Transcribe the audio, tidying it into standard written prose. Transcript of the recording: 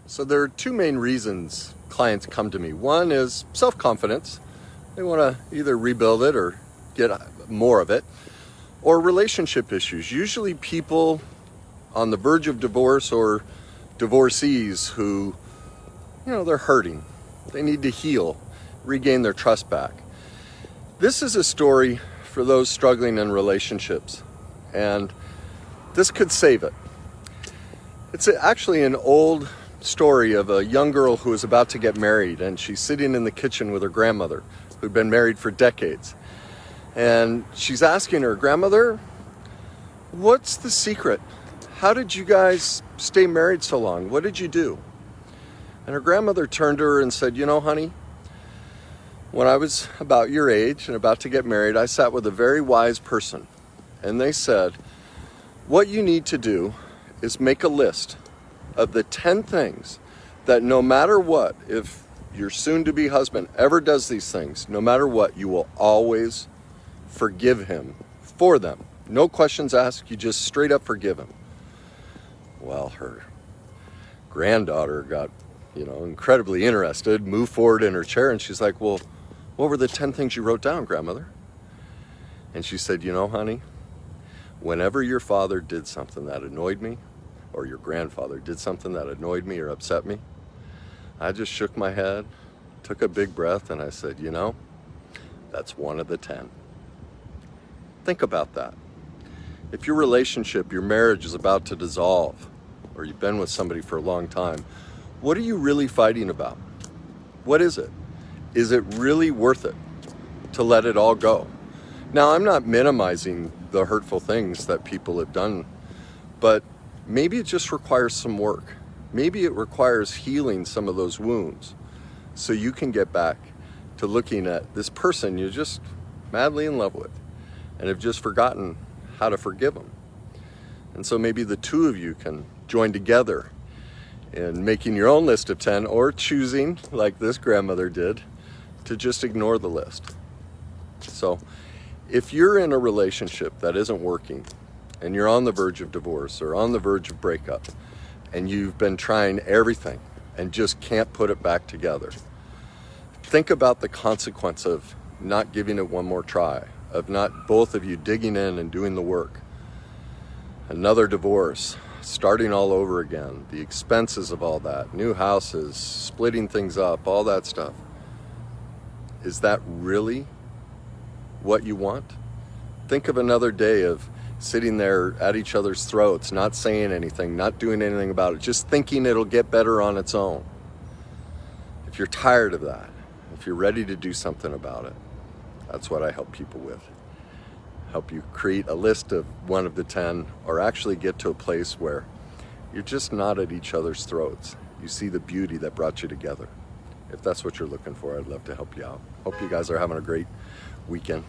So there are two main reasons clients come to me. One is self-confidence. They want to either rebuild it or get more of it, or relationship issues. Usually people on the verge of divorce or divorcees who, they're hurting. They need to heal, regain their trust back. This is a story for those struggling in relationships, and this could save it. It's actually an old story of a young girl who is about to get married, and she's sitting in the kitchen with her grandmother who'd been married for decades. And she's asking her, "Grandmother, what's the secret? How did you guys stay married so long? What did you do?" And her grandmother turned to her and said, "Honey, when I was about your age and about to get married, I sat with a very wise person. And they said, what you need to do is make a list of the 10 things that no matter what, if your soon-to-be husband ever does these things, no matter what, you will always forgive him for them. No questions asked, you just straight up forgive him." Well, her granddaughter got, incredibly interested, moved forward in her chair, and she's like, "Well, what were the 10 things you wrote down, grandmother?" And she said, "Honey, whenever your father did something that annoyed me, or your grandfather did something that annoyed me or upset me, I just shook my head, took a big breath, and I said, that's one of the 10. Think about that. If your relationship, your marriage is about to dissolve, or you've been with somebody for a long time, what are you really fighting about? What is it? Is it really worth it to let it all go? Now, I'm not minimizing the hurtful things that people have done, but maybe it just requires some work. Maybe it requires healing some of those wounds so you can get back to looking at this person you're just madly in love with and have just forgotten how to forgive them. And so maybe the two of you can join together in making your own list of 10, or choosing, like this grandmother did, to just ignore the list. So if you're in a relationship that isn't working and you're on the verge of divorce or on the verge of breakup, and you've been trying everything and just can't put it back together, think about the consequence of not giving it one more try, of not both of you digging in and doing the work. Another divorce, starting all over again, the expenses of all that, new houses, splitting things up, all that stuff. Is that really what you want? Think of another day of sitting there at each other's throats, not saying anything, not doing anything about it, just thinking it'll get better on its own. If you're tired of that, if you're ready to do something about it, that's what I help people with. Help you create a list of one of the 10, or actually get to a place where you're just not at each other's throats. You see the beauty that brought you together. If that's what you're looking for, I'd love to help you out. Hope you guys are having a great weekend.